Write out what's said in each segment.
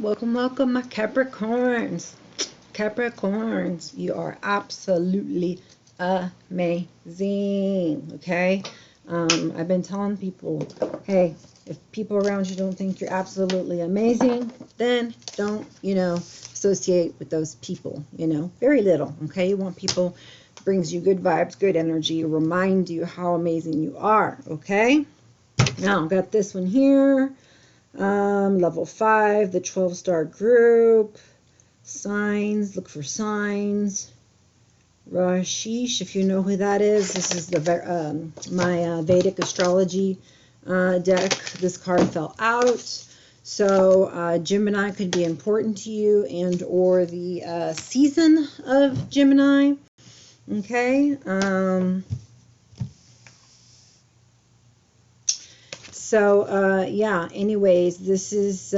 Welcome, welcome, my Capricorns. Capricorns, you are absolutely amazing, okay? I've been telling people, hey, if people around you don't think you're absolutely amazing, then don't, associate with those people, very little, okay? You want people, brings you good vibes, good energy, remind you how amazing you are, okay? Now, got this one here. Level 5, the 12-star group. Signs, look for signs. Rashish, if you know who that is, this is the my Vedic astrology deck. This card fell out. So Gemini could be important to you, and or the season of Gemini. Okay. Yeah, anyways, this is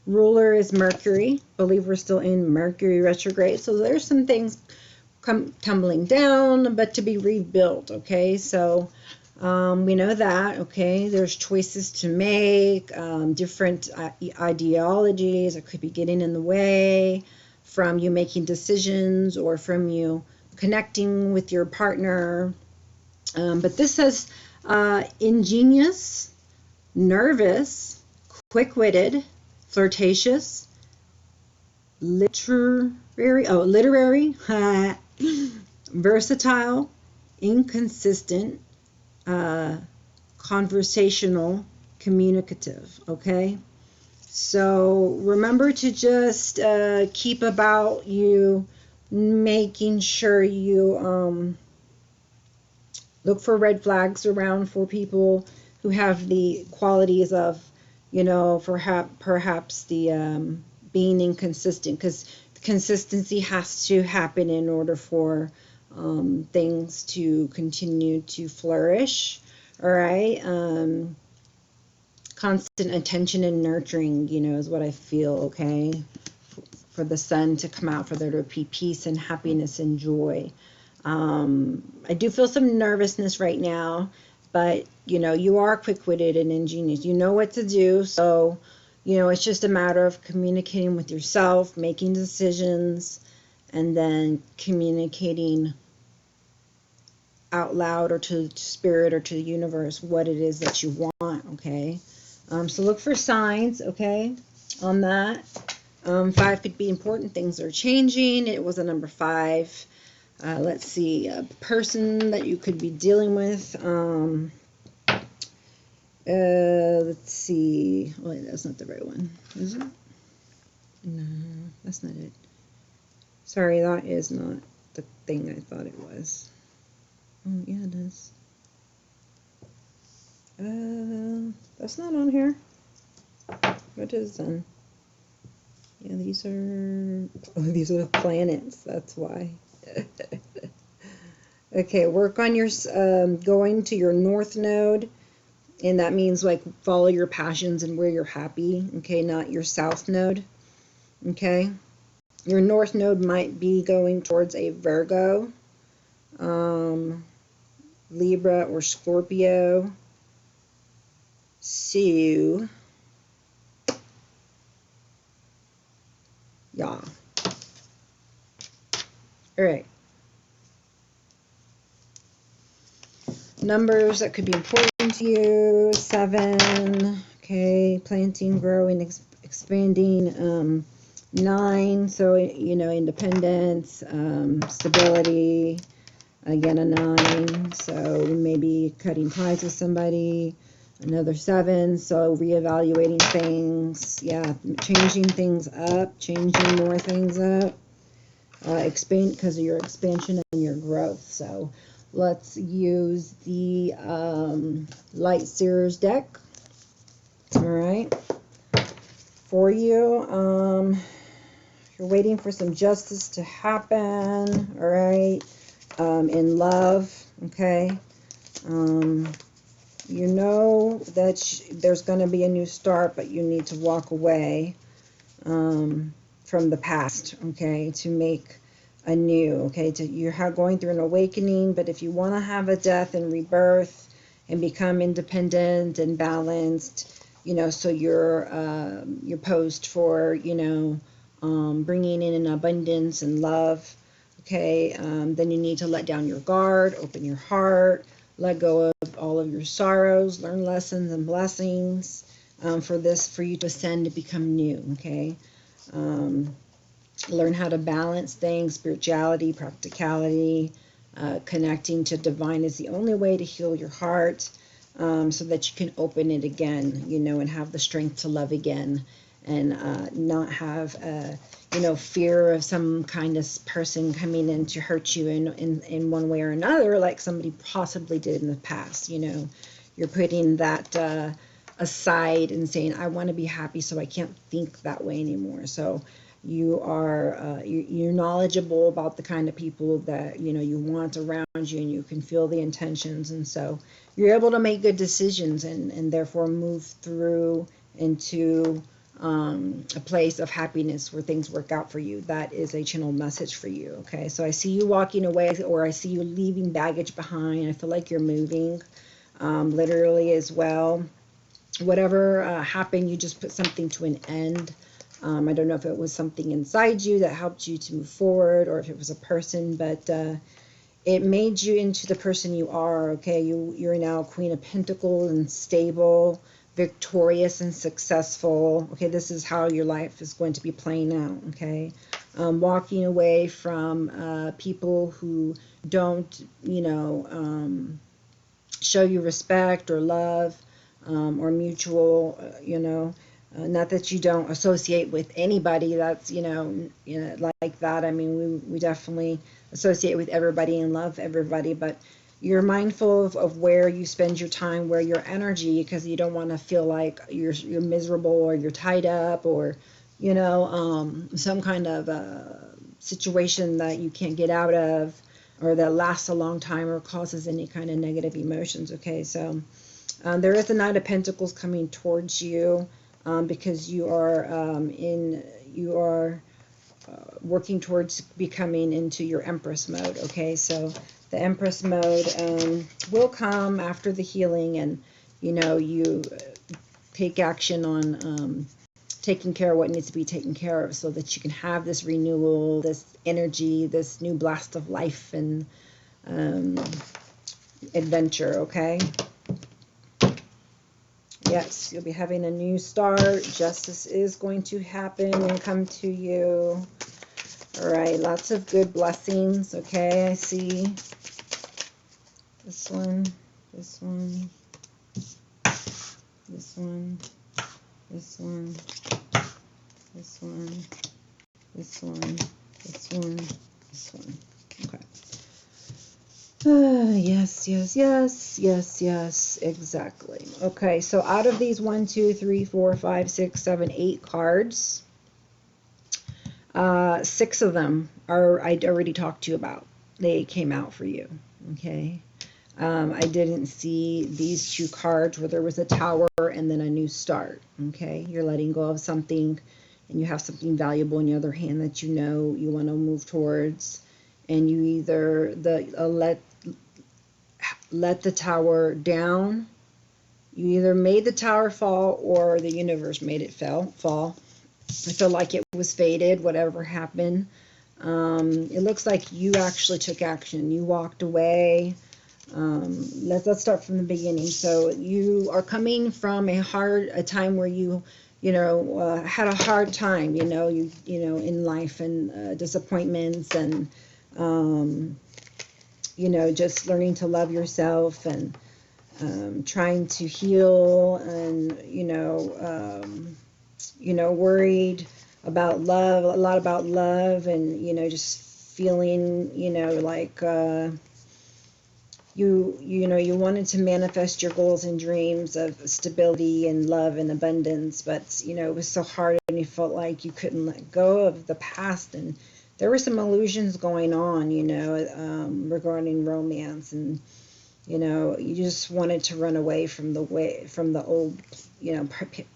ruler is Mercury. I believe we're still in Mercury retrograde. So there's some things tumbling down, but to be rebuilt, okay? So we know that, okay? There's choices to make, different ideologies that could be getting in the way from you making decisions or from you connecting with your partner. But this says ingenious, nervous, quick-witted, flirtatious, literary, versatile, inconsistent, conversational, communicative, okay? So remember to just keep about you making sure you look for red flags around for people who have the qualities of, perhaps the being inconsistent, because consistency has to happen in order for things to continue to flourish. All right. Constant attention and nurturing, is what I feel, okay? For the sun to come out, for there to be peace and happiness and joy. I do feel some nervousness right now, but you are quick-witted and ingenious. You know what to do, so it's just a matter of communicating with yourself, making decisions, and then communicating out loud or to spirit or to the universe what it is that you want, okay? So look for signs, okay, on that. 5 could be important. Things are changing. It was a number 5. Let's see, a person that you could be dealing with. Let's see. Oh, wait, that's not the right one, is it? No, that's not it. Sorry, that is not the thing I thought it was. Oh, yeah, it is. That's not on here. What is then? Yeah, these are the planets. That's why. Okay, work on your going to your north node, and that means like follow your passions and where you're happy, okay, not your south node. Okay, your north node might be going towards a Virgo, Libra, or Scorpio. So yeah. All right. Numbers that could be important to you: 7, okay, planting, growing, expanding. 9, so independence, stability. Again, a 9, so maybe cutting ties with somebody. Another 7, so reevaluating things. Yeah, changing things up, changing more things up. Expand because of your expansion and your growth. So let's use the Light Seers deck. All right, for you. You're waiting for some justice to happen. All right, in love. Okay. You know that there's going to be a new start, but you need to walk away from the past, okay, to make a new, okay, you're going through an awakening. But if you want to have a death and rebirth and become independent and balanced, you know, so you're posed for, you know, bringing in an abundance and love. Okay, then you need to let down your guard, open your heart, let go of all of your sorrows, learn lessons and blessings, for you to ascend to become new. Okay, um, learn how to balance things, spirituality, practicality, connecting to divine is the only way to heal your heart, so that you can open it again, you know, and have the strength to love again, and not have, you know, fear of some kind of person coming in to hurt you in one way or another, like somebody possibly did in the past. You know, you're putting that aside and saying, I want to be happy, so I can't think that way anymore. So you are you're knowledgeable about the kind of people that, you know, you want around you, and you can feel the intentions, and so you're able to make good decisions, and therefore move through into a place of happiness where things work out for you. That is a channel message for you. Okay, so I see you walking away, or I see you leaving baggage behind. I feel like you're moving, literally as well. Whatever happened, you just put something to an end. I don't know if it was something inside you that helped you to move forward, or if it was a person, but it made you into the person you are. Okay, you're now Queen of Pentacles, and stable, victorious, and successful. Okay, this is how your life is going to be playing out. Okay, walking away from people who don't, you know, show you respect or love, or mutual, you know, not that you don't associate with anybody that's, you know, like that. I mean, we definitely associate with everybody and love everybody, but you're mindful of where you spend your time, where your energy, because you don't want to feel like you're miserable, or you're tied up, or, you know, some kind of situation that you can't get out of, or that lasts a long time, or causes any kind of negative emotions. Okay, so there is the Knight of Pentacles coming towards you, because you are working towards becoming into your Empress mode. Okay, so the Empress mode will come after the healing, and, you know, you take action on taking care of what needs to be taken care of, so that you can have this renewal, this energy, this new blast of life and adventure. Okay. Yes, you'll be having a new start. Justice is going to happen and come to you. All right, lots of good blessings. Okay, I see this one, this one, this one, this one, this one, this one, this one, this one. Okay. Yes, yes, yes, yes, yes, exactly. Okay, so out of these 1, 2, 3, 4, 5, 6, 7, 8 cards, 6 of them I'd already talked to you about. They came out for you. Okay. I didn't see these 2 cards where there was a tower and then a new start. Okay, you're letting go of something, and you have something valuable in your other hand that you know you want to move towards, and you either let the tower down. You either made the tower fall, or the universe made it fall. I feel like it was fated, whatever happened. It looks like you actually took action. You walked away. Let's start from the beginning. So you are coming from a time where you had a hard time, you know, in life, and disappointments, and just learning to love yourself, and trying to heal, and worried about love, a lot about love, and just feeling like you wanted to manifest your goals and dreams of stability and love and abundance, but it was so hard, and you felt like you couldn't let go of the past, and there were some illusions going on, regarding romance, and you just wanted to run away from the old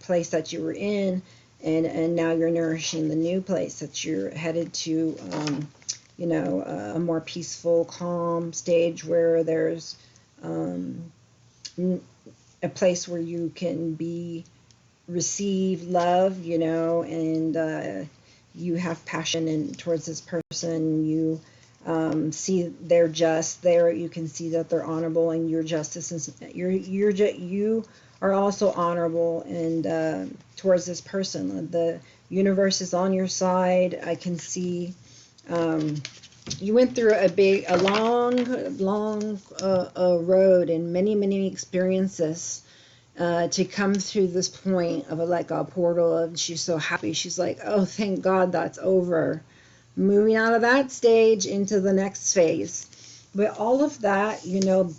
place that you were in, and now you're nourishing the new place that you're headed to, a more peaceful, calm stage where there's a place where you can be receive love, you know, and you have passion towards this person. You see they're just there. You can see that they're honorable, and your justice is you are also honorable and towards this person. The universe is on your side. I can see you went through a long road and many experiences to come through this point of like a portal, and she's so happy. She's like, oh, thank God that's over. Moving out of that stage into the next phase. But all of that, you know,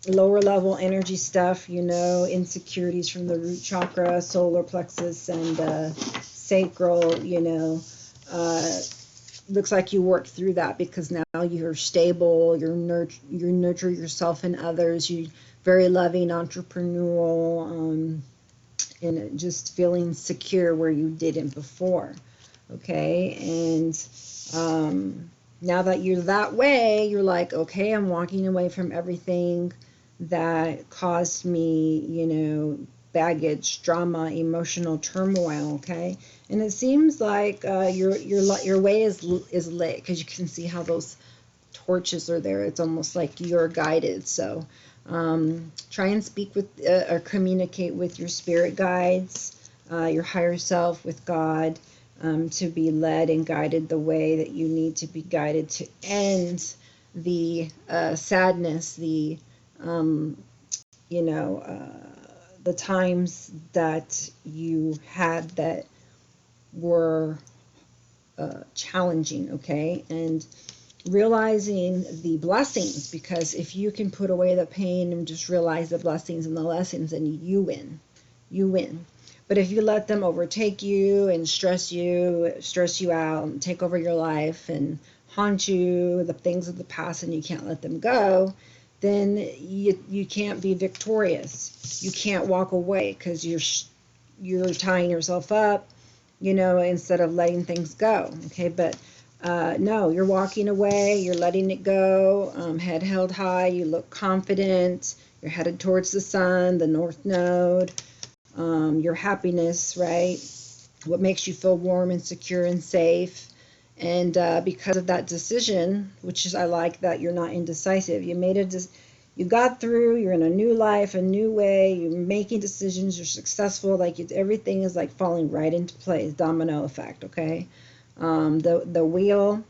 lower level energy stuff, you know, insecurities from the root chakra, solar plexus, and sacral, you know, looks like you worked through that, because now you're stable, you nurture yourself and others, you very loving, entrepreneurial, and just feeling secure where you didn't before. Okay, and now that you're that way, you're like, okay, I'm walking away from everything that caused me, you know, baggage, drama, emotional turmoil. Okay, and it seems like your way is lit, because you can see how those torches are there. It's almost like you're guided. So try and speak with or communicate with your spirit guides, your higher self, with God, to be led and guided the way that you need to be guided to end the sadness, the you know, the times that you had that were challenging. Okay, and realizing the blessings, because if you can put away the pain and just realize the blessings and the lessons, then you win. But if you let them overtake you and stress you out and take over your life and haunt you, the things of the past, and you can't let them go, then you can't be victorious. You can't walk away, because you're tying yourself up, you know, instead of letting things go. Okay, but no, you're walking away, you're letting it go, head held high, you look confident, you're headed towards the sun, the north node, your happiness, right? What makes you feel warm and secure and safe. And because of that decision, which is, I like that you're not indecisive. You got through, you're in a new life, a new way, you're making decisions, you're successful, like everything is like falling right into place, domino effect. Okay, the wheel.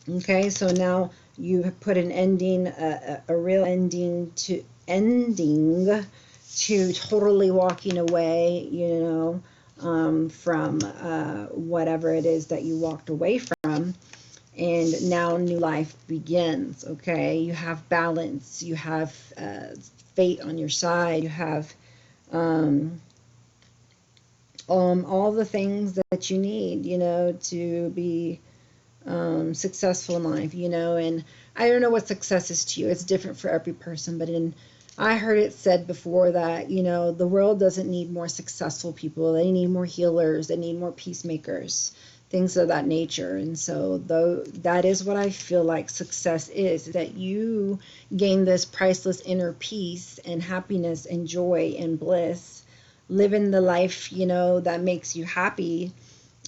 Okay, so now you have put an ending, a real ending to totally walking away, you know, from whatever it is that you walked away from. And now new life begins. Okay, you have balance, you have fate on your side, you have all the things that you need, you know, to be successful in life, you know. And I don't know what success is to you. It's different for every person. But I heard it said before that, you know, the world doesn't need more successful people. They need more healers. They need more peacemakers, things of that nature. And so that is what I feel like success is, that you gain this priceless inner peace and happiness and joy and bliss, living the life, you know, that makes you happy,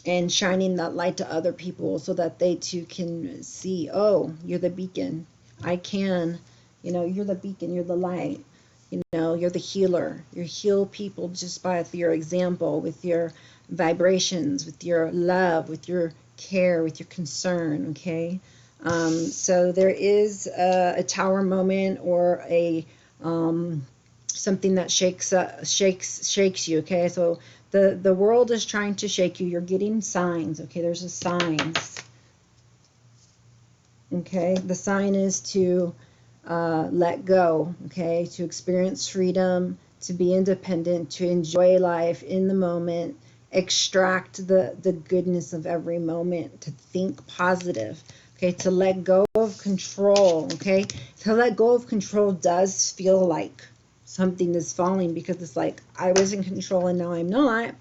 and shining that light to other people so that they too can see, oh, you're the beacon. I can, you know, you're the beacon, you're the light, you know, you're the healer. You heal people just by your example, with your vibrations, with your love, with your care, with your concern. Okay, so there is a tower moment, or a something that shakes you. Okay, so the world is trying to shake you. You're getting signs. Okay, there's a signs. Okay, the sign is to let go. Okay, to experience freedom, to be independent, to enjoy life in the moment, extract the goodness of every moment, to think positive. Okay, to let go of control. Okay, to let go of control does feel like something is falling, because it's like, I was in control and now I'm not.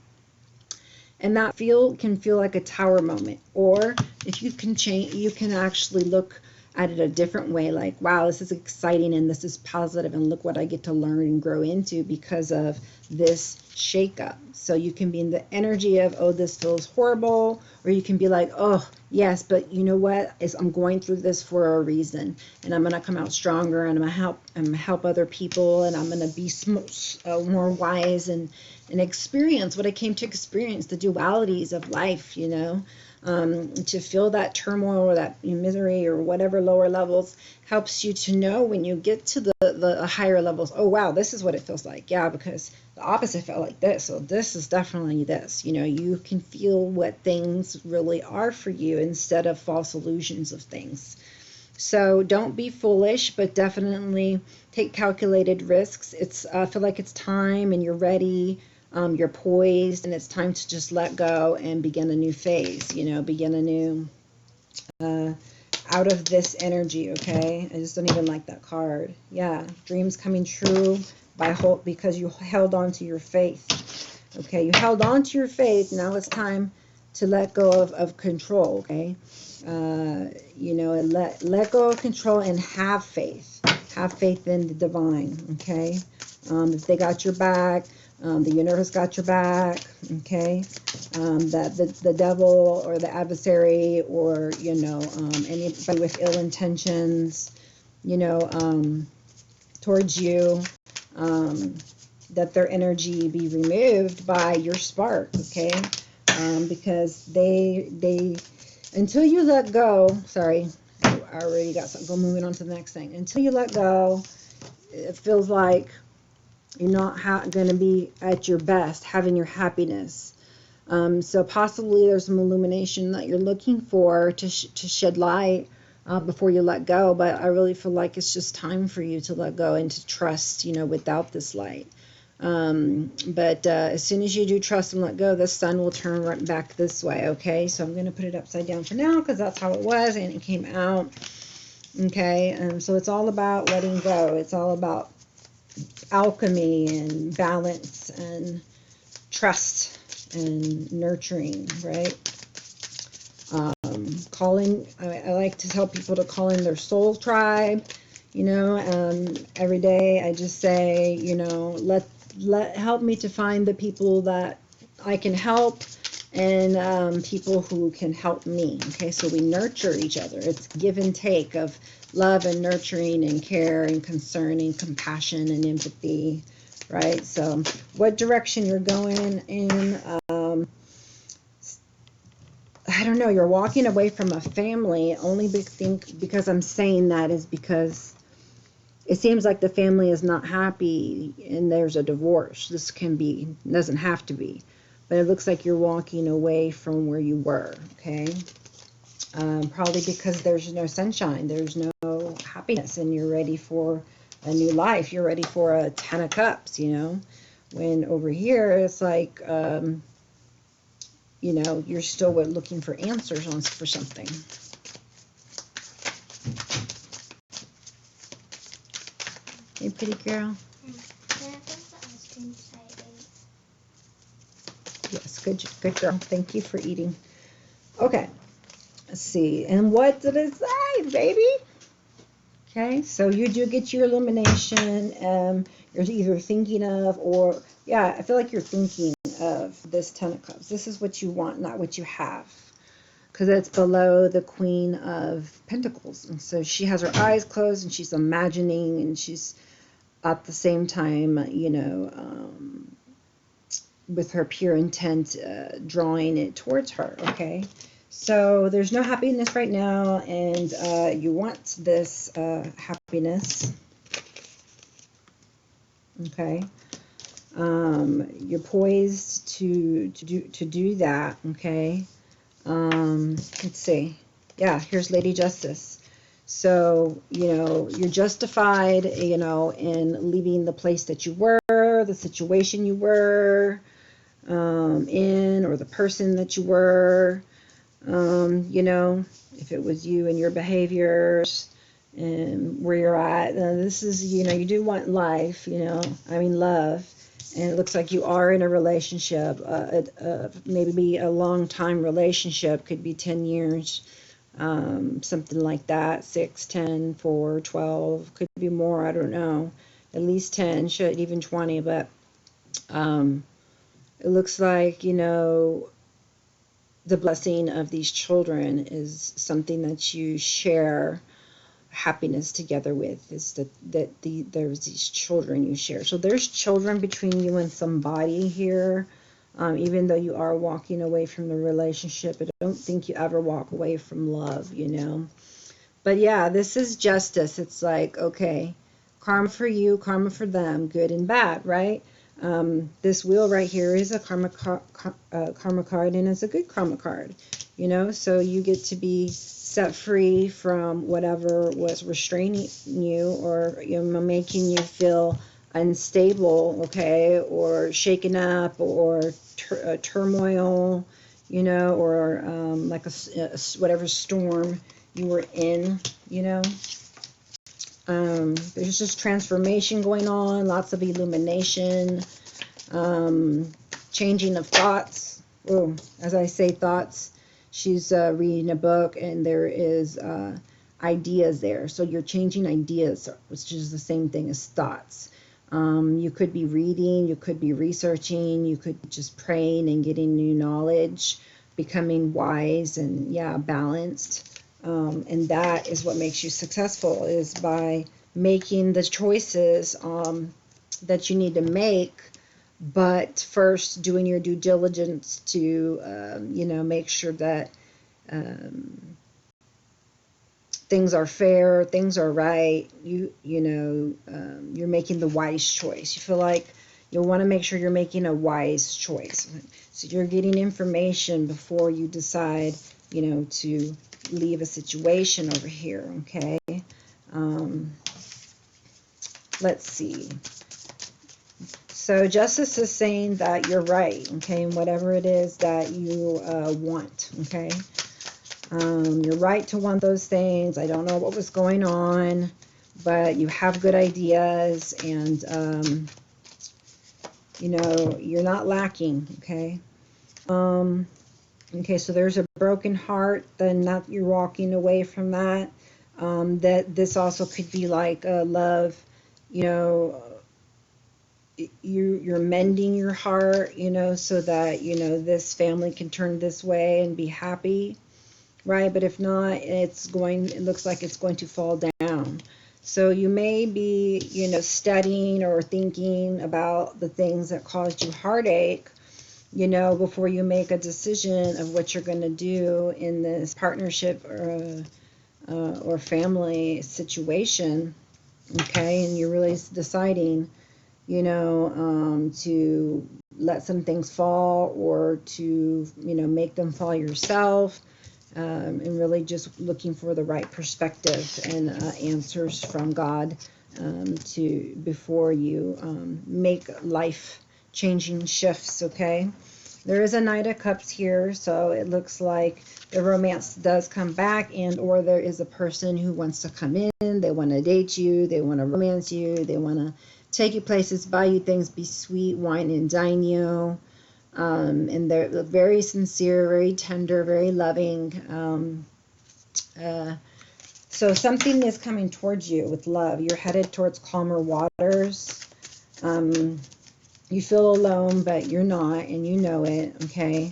And that can feel like a tower moment. Or if you can change, you can actually look at it a different way, like, wow, this is exciting and this is positive and look what I get to learn and grow into because of this shakeup. So you can be in the energy of, oh, this feels horrible, or you can be like, oh, yes, but you know what? I'm going through this for a reason, and I'm going to come out stronger, and I'm gonna help other people, and I'm going to be more wise and experience what I came to experience, the dualities of life, you know. To feel that turmoil or that misery or whatever lower levels helps you to know when you get to the higher levels, oh wow, this is what it feels like. Yeah, because the opposite felt like this, so this is definitely this. You know, you can feel what things really are for you instead of false illusions of things. So don't be foolish, but definitely take calculated risks. I feel like it's time and you're ready. You're poised, and it's time to just let go and begin a new phase, you know, begin a new, out of this energy, okay? I just don't even like that card. Yeah, dreams coming true because you held on to your faith, okay? You held on to your faith. Now it's time to let go of control, okay? You know, and let go of control and have faith. Have faith in the divine, okay? If they got your back, the universe got your back, okay? That the devil or the adversary or, you know, anybody with ill intentions, you know, towards you, that their energy be removed by your spark, okay? Because they until you let go, sorry, I already got something. Go moving on to the next thing. Until you let go, it feels like you're not going to be at your best, having your happiness. So possibly there's some illumination that you're looking for to shed light before you let go. But I really feel like it's just time for you to let go and to trust, you know, without this light. But as soon as you do trust and let go, the sun will turn right back this way, okay? So I'm going to put it upside down for now because that's how it was and it came out, okay? So it's all about letting go. It's all about alchemy and balance and trust and nurturing, right? I like to tell people to call in their soul tribe, you know. Every day I just say, you know, help me to find the people that I can help and people who can help me, okay? So we nurture each other. It's give and take of love and nurturing and care and concern and compassion and empathy, right? So what direction you're going in, I don't know, you're walking away from a family. Only because I'm saying that is because it seems like the family is not happy and there's a divorce. This doesn't have to be, but it looks like you're walking away from where you were, okay? Probably because there's no sunshine, there's no happiness, and you're ready for a new life. You're ready for a 10 of cups, you know, when over here it's like, you know, you're still looking for answers for something. Hey, pretty girl. Yes, good girl. Thank you for eating. Okay, let's see. And what did it say, baby? Okay, so you do get your illumination. You're either thinking of, or, yeah, I feel like you're thinking of this 10 of Cups. This is what you want, not what you have. Because it's below the Queen of Pentacles. And so she has her eyes closed and she's imagining, and she's at the same time, you know, with her pure intent, drawing it towards her, okay? So there's no happiness right now, and you want this happiness, okay? You're poised to do that, okay? Let's see. Yeah, here's Lady Justice. So, you know, you're justified, you know, in leaving the place that you were, the situation you were in, or the person that you were, you know, if it was you and your behaviors and where you're at. This is, you know, you do want life, you know, love. And it looks like you are in a relationship, maybe a long time relationship, could be 10 years. something like that. 6, 10, 4, 12, could be more, I don't know. At least 10, should even 20, but it looks like, you know, the blessing of these children is something that you share happiness together with, is there's these children you share. So there's children between you and somebody here. Even though you are walking away from the relationship, I don't think you ever walk away from love, you know. But yeah, this is justice. It's like, okay, karma for you, karma for them, good and bad, right? This wheel right here is a karma card, and it's a good karma card, you know. So you get to be set free from whatever was restraining you, or, you know, making you feel unstable, okay, or shaken up, or turmoil, you know, or like whatever storm you were in, you know. There's just transformation going on, lots of illumination, changing of thoughts. Oh, as I say, thoughts. She's reading a book, and there is ideas there. So you're changing ideas, which is the same thing as thoughts. You could be reading, you could be researching, you could be just praying and getting new knowledge, becoming wise and, yeah, balanced. And that is what makes you successful, is by making the choices that you need to make, but first doing your due diligence to, you know, make sure that things are fair, things are right. You know, you're making the wise choice. You feel like you'll want to make sure you're making a wise choice. So you're getting information before you decide, you know, to leave a situation over here, okay? Let's see. So justice is saying that you're right, okay, and whatever it is that you want, okay? You're right to want those things. I don't know what was going on, but you have good ideas, and, you know, you're not lacking, okay? Okay, so there's a broken heart, then not you're walking away from that. That this also could be like a love, you know, you're mending your heart, you know, so that, you know, this family can turn this way and be happy, right? But if not, it looks like it's going to fall down. So you may be, you know, studying or thinking about the things that caused you heartache, you know, before you make a decision of what you're going to do in this partnership or family situation, okay? And you're really deciding, you know, to let some things fall, or to, you know, make them fall yourself, and really just looking for the right perspective and answers from God, before you make life changing shifts, okay? There is a Knight of Cups here, so it looks like the romance does come back, and or there is a person who wants to come in. They want to date you, they want to romance you, they want to take you places, buy you things, be sweet, wine and dine you. And they're very sincere, very tender, very loving. So something is coming towards you with love. You're headed towards calmer waters. You feel alone, but you're not, and you know it, okay?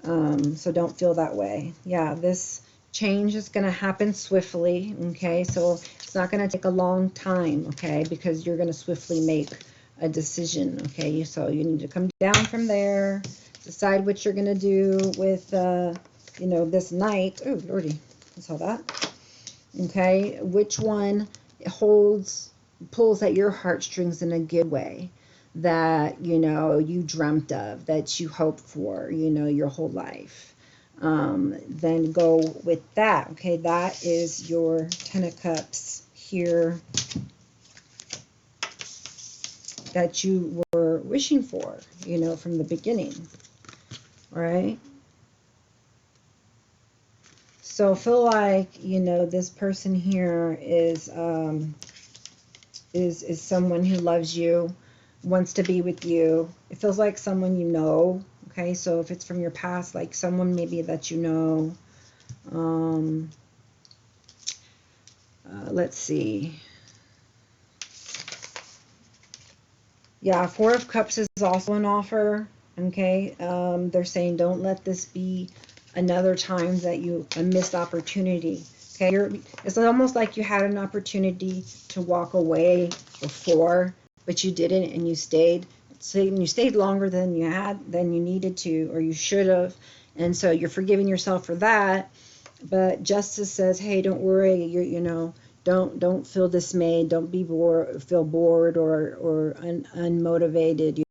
So don't feel that way. Yeah, this change is going to happen swiftly, okay? So it's not going to take a long time, okay? Because you're going to swiftly make a decision, okay? So you need to come down from there, decide what you're going to do with, you know, this Knight. Oh, Lordy, I saw that. Okay, which one pulls at your heartstrings in a good way, that, you know, you dreamt of, that you hoped for, you know, your whole life. Then go with that. Okay, that is your Ten of Cups here that you were wishing for, you know, from the beginning. All right. So feel like, you know, this person here is someone who loves you, wants to be with you. It feels like someone you know, okay? So if it's from your past, like someone maybe that you know, Um, let's see. Yeah, Four of Cups is also an offer. Okay, they're saying don't let this be another time that a missed opportunity. Okay, it's almost like you had an opportunity to walk away before, but you didn't, and you stayed. So you stayed longer than you needed to, or you should have, and so you're forgiving yourself for that. But Justice says, hey, don't worry. Don't feel dismayed. Don't feel bored or unmotivated.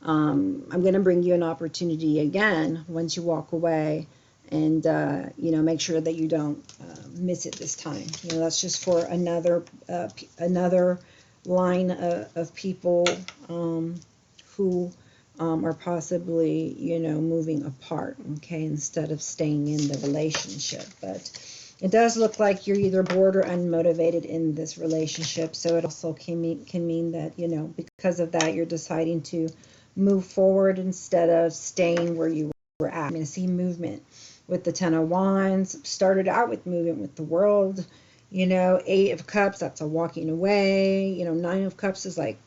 I'm going to bring you an opportunity again once you walk away, and make sure that you don't miss it this time. That's just for another line of people who are possibly moving apart, okay, instead of staying in the relationship. But it does look like you're either bored or unmotivated in this relationship. So it also can mean that because of that, you're deciding to move forward instead of staying where you were at. I'm going to see movement with the Ten of Wands. Started out with movement with the World. Eight of Cups, that's a walking away. Nine of Cups is like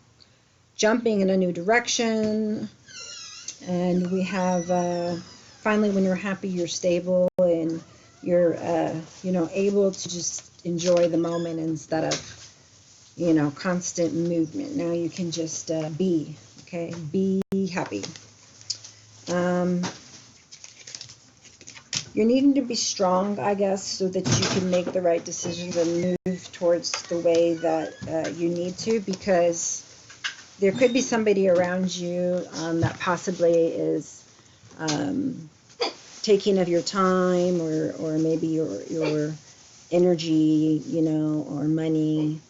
jumping in a new direction. And we have finally, when you're happy, you're stable, and you're able to just enjoy the moment instead of constant movement. Now you can just be, okay, be happy. You're needing to be strong, I guess, so that you can make the right decisions and move towards the way that you need to, because there could be somebody around you that possibly is taking of your time, or maybe your energy, or money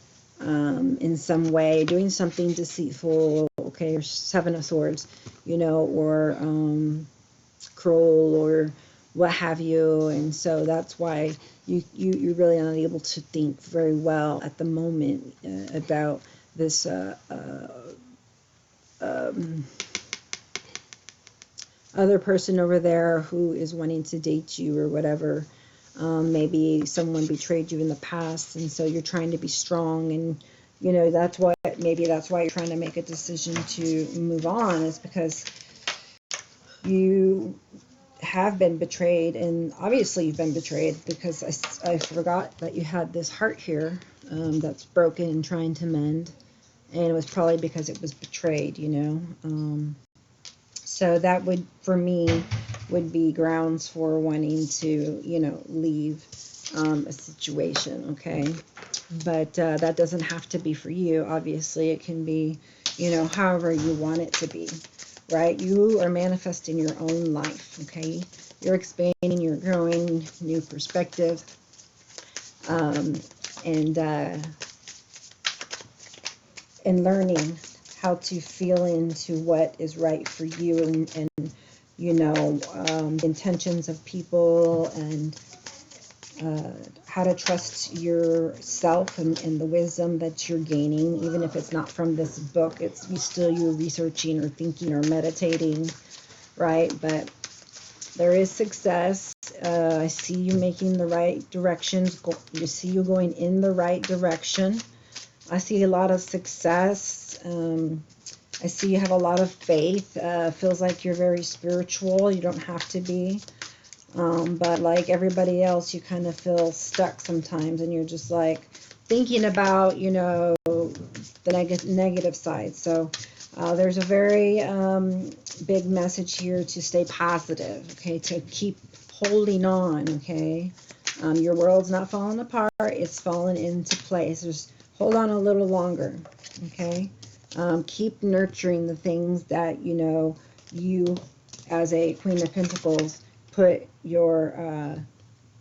in some way, doing something deceitful, okay, or Seven of Swords, or cruel, or what have you. And so that's why you're really unable to think very well at the moment about this other person over there who is wanting to date you or whatever. Maybe someone betrayed you in the past, and so you're trying to be strong, and maybe that's why you're trying to make a decision to move on, is because you have been betrayed. And obviously you've been betrayed, because I forgot that you had this heart here that's broken and trying to mend, and it was probably because it was betrayed. So that would, for me, would be grounds for wanting to leave a situation, okay? But that doesn't have to be for you. Obviously it can be however you want it to be, right? You are manifesting your own life, okay? You're expanding, you're growing, new perspective, and learning how to feel into what is right for you, and intentions of people, and how to trust yourself, and the wisdom that you're gaining, even if it's not from this book. It's you're researching or thinking or meditating, right? But there is success. I see you making the right directions. You see you going in the right direction. I see a lot of success. I see you have a lot of faith. Feels like you're very spiritual. You don't have to be. But like everybody else, you kind of feel stuck sometimes, and you're just like thinking about, the negative side. So there's a very big message here to stay positive, okay, to keep holding on, okay. Your world's not falling apart. It's falling into place. Just hold on a little longer, okay. Keep nurturing the things that, you as a Queen of Pentacles put your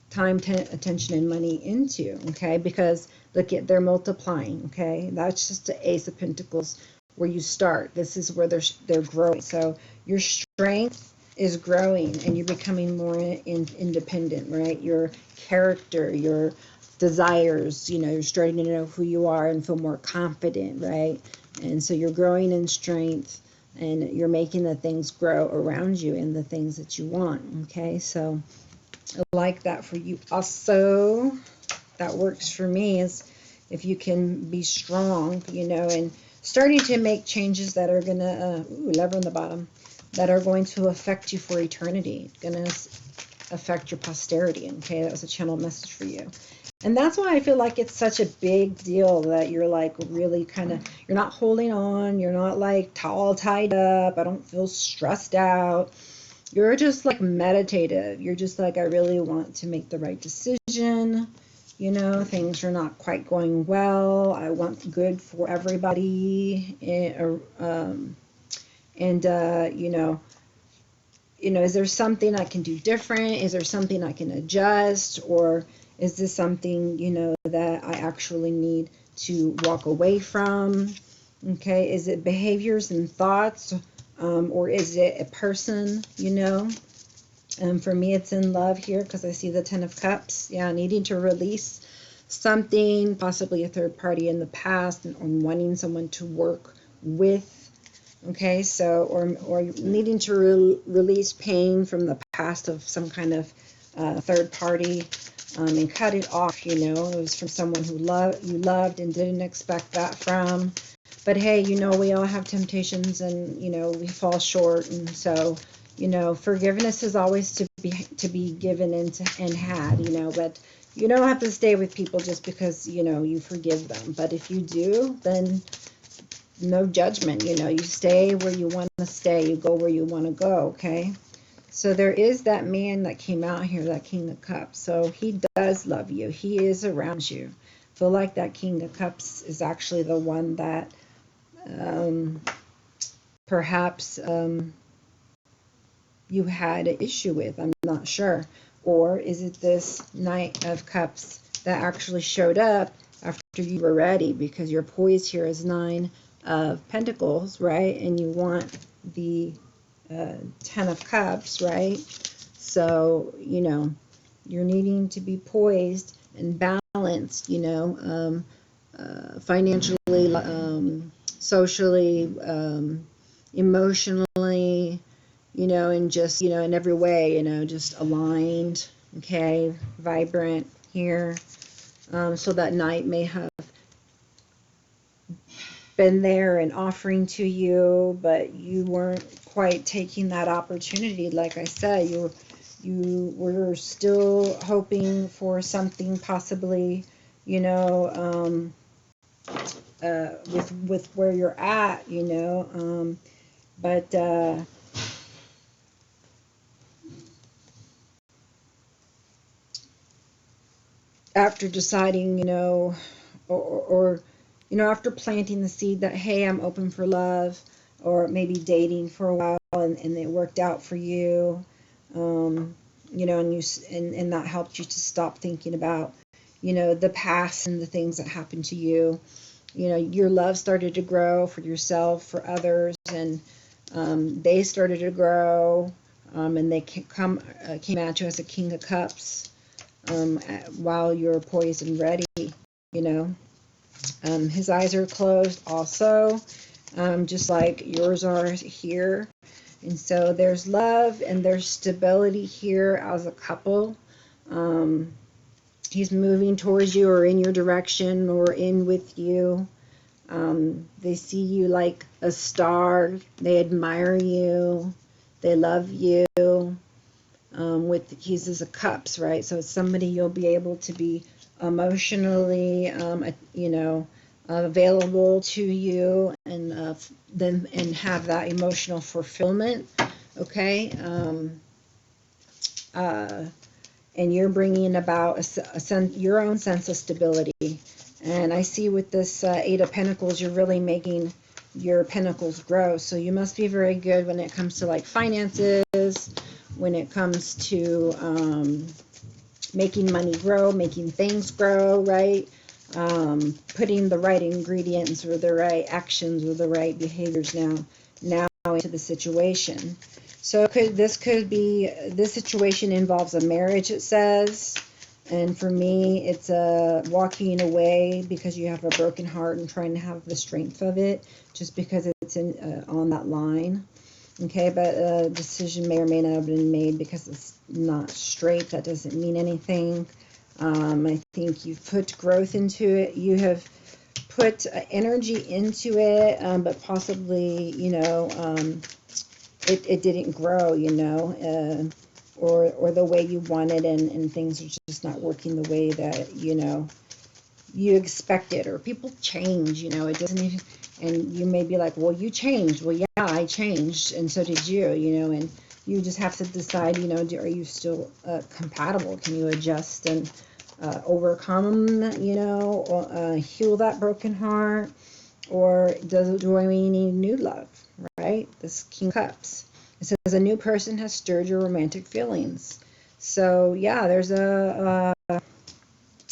time, attention, and money into, okay? Because look at, they're multiplying, okay? That's just the Ace of Pentacles where you start. This is where they're growing. So your strength is growing, and you're becoming more independent, right? Your character, your desires, you're starting to know who you are and feel more confident, right? And so you're growing in strength, and you're making the things grow around you and the things that you want, okay? So I like that for you. Also, that works for me is if you can be strong, you know, and starting to make changes that are going to, lever on the bottom, that are going to affect you for eternity, going to affect your posterity. Okay, that was a channel message for you. And that's why I feel like it's such a big deal that you're like really kind of, you're not holding on, you're not like all tied up, I don't feel stressed out. You're just like meditative. You're just like, I really want to make the right decision. You know, things are not quite going well. I want good for everybody. Is there something I can do different? Is there something I can adjust? Or is this something, that I actually need to walk away from? Okay, is it behaviors and thoughts? Or is it a person, For me, it's in love here because I see the Ten of Cups. Yeah, needing to release something, possibly a third party in the past, or wanting someone to work with. Okay, so, or needing to release pain from the past of some kind of third party, and cut it off, it was from someone who you loved and didn't expect that from. But hey, we all have temptations and, we fall short. And so, forgiveness is always to be given and had, but you don't have to stay with people just because, you forgive them. But if you do, then no judgment, you stay where you want to stay, you go where you want to go, okay? So there is that man that came out here, that King of Cups. So he does love you. He is around you. I feel like that King of Cups is actually the one that perhaps you had an issue with. I'm not sure. Or is it this Knight of Cups that actually showed up after you were ready? Because your poise here is 9 of Pentacles, right? And you want the 10 of Cups, right? So, you're needing to be poised and balanced, financially, socially, emotionally, and just, in every way, just aligned, okay, vibrant here. So that Knight may have been there and offering to you, but you weren't quite taking that opportunity. Like I said, you were still hoping for something possibly, with where you're at, but after deciding, or after planting the seed that, hey, I'm open for love, or maybe dating for a while and it worked out for you, and that helped you to stop thinking about, the past and the things that happened to you. Your love started to grow for yourself, for others, and they started to grow, and they came at you as a King of Cups, while you're poised and ready, his eyes are closed also, just like yours are here. And so there's love and there's stability here as a couple. He's moving towards you or in your direction or in with you. They see you like a star. They admire you. They love you. He's as a cups, right? So it's somebody you'll be able to be emotionally, available to you, and have that emotional fulfillment. Okay. And you're bringing about your own sense of stability. And I see with this 8 of Pentacles, you're really making your pentacles grow. So you must be very good when it comes to like finances, when it comes to making money grow, making things grow, right? Putting the right ingredients or the right actions or the right behaviors now into the situation. So this situation involves a marriage, it says. And for me, it's walking away because you have a broken heart and trying to have the strength of it, just because it's on that line. Okay, but a decision may or may not have been made because it's not straight. That doesn't mean anything. I think you've put growth into it. You have put energy into it, but possibly, it didn't grow, or the way you wanted, and things are just not working the way that, you expected, or people change, it doesn't even, and you may be like, well, you changed. Well, yeah, I changed, and so did you, and you just have to decide, are you still compatible? Can you adjust and overcome, or heal that broken heart? Or do we need new love, right? This King of Cups. It says a new person has stirred your romantic feelings. So, yeah, there's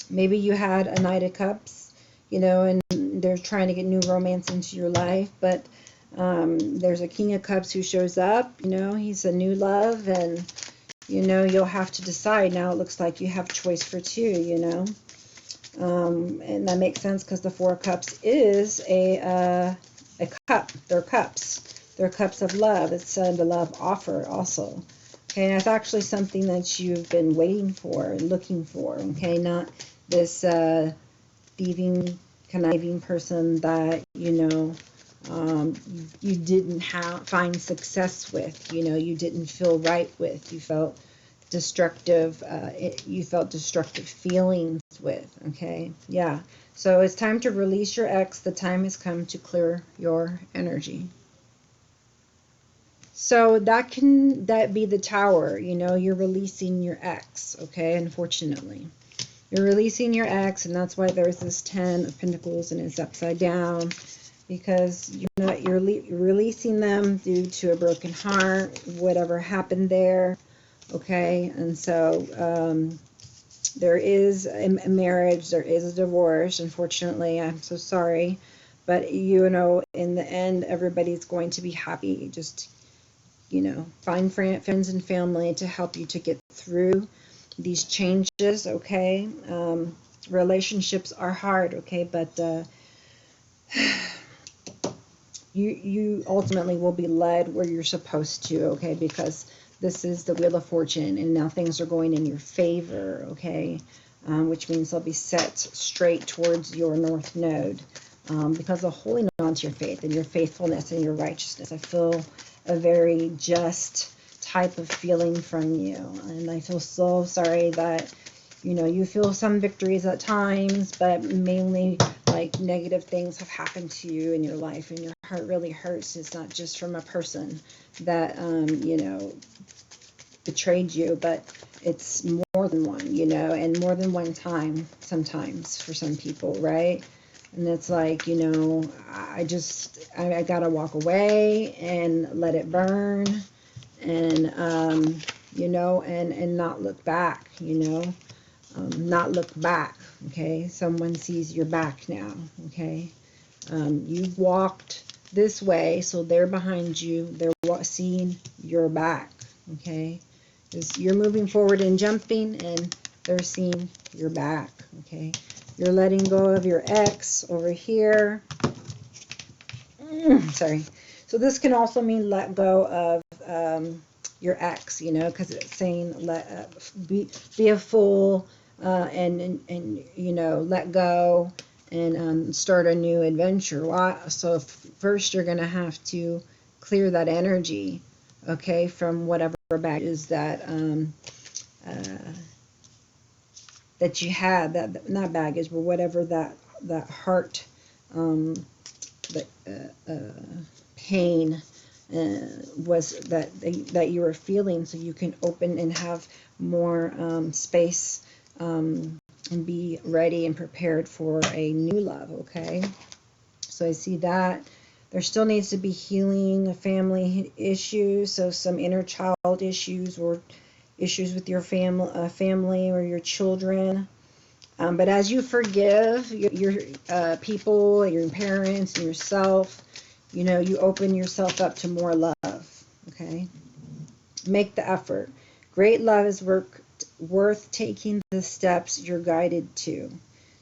maybe you had a Knight of Cups, and they're trying to get new romance into your life, but there's a King of Cups who shows up, he's a new love, and, you'll have to decide. Now it looks like you have choice for two, and that makes sense because the Four of Cups is a cup. They're cups. They're cups of love. It's the love offer also. Okay, and it's actually something that you've been waiting for and looking for. Okay, not this thieving, conniving person that you didn't find success with. You didn't feel right with. You felt destructive. You felt destructive feelings with. Okay, yeah. So it's time to release your ex. The time has come to clear your energy. So that be the Tower, you're releasing your ex, okay, unfortunately. You're releasing your ex, and that's why there's this 10 of Pentacles and it's upside down, because you're releasing them due to a broken heart, whatever happened there, okay, and so there is a marriage, there is a divorce, unfortunately, I'm so sorry, but in the end, everybody's going to be happy. Just find friends and family to help you to get through these changes, okay? Relationships are hard, okay? But you ultimately will be led where you're supposed to, okay? Because this is the Wheel of Fortune, and now things are going in your favor, okay? Which means they'll be set straight towards your North Node, because of holding on to your faith and your faithfulness and your righteousness. I feel a very just type of feeling from you, and I feel so sorry that you feel some victories at times, but mainly like negative things have happened to you in your life, and your heart really hurts. It's not just from a person that betrayed you, but it's more than one, and more than one time sometimes for some people, right? And it's like, I gotta walk away and let it burn, and and not look back, not look back, okay? Someone sees your back now, okay? You've walked this way, so they're behind you, they're seeing your back, okay? You're moving forward and jumping, and they're seeing your back, okay? You're letting go of your ex over here. Sorry. So this can also mean let go of your ex, because it's saying be a fool, and let go and start a new adventure. So first you're going to have to clear that energy, okay, from whatever baggage that that you had, that not baggage, but whatever that heart, pain was that you were feeling, so you can open and have more space, and be ready and prepared for a new love, okay? So I see that there still needs to be healing of family issues, so some inner child issues or issues with your family or your children. But as you forgive your people, your parents, and yourself, you open yourself up to more love, okay? Make the effort. Great love is worth taking the steps you're guided to.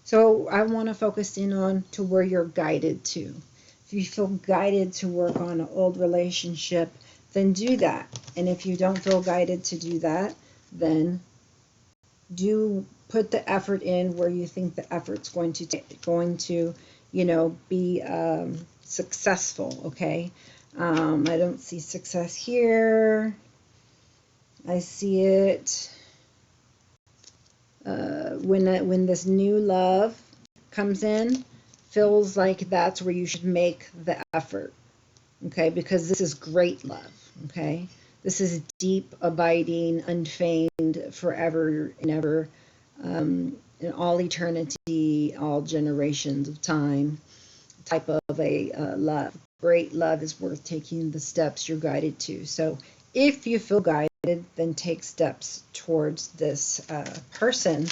So I want to focus in on to where you're guided to. If you feel guided to work on an old relationship, then do that. And if you don't feel guided to do that, then do put the effort in where you think the effort's going to be successful. Okay. I don't see success here. I see it when this new love comes in, feels like that's where you should make the effort. Okay, because this is great love. Okay, this is deep, abiding, unfeigned, forever and ever, in all eternity, all generations of time, type of a love. Great love is worth taking the steps you're guided to. So if you feel guided, then take steps towards this person,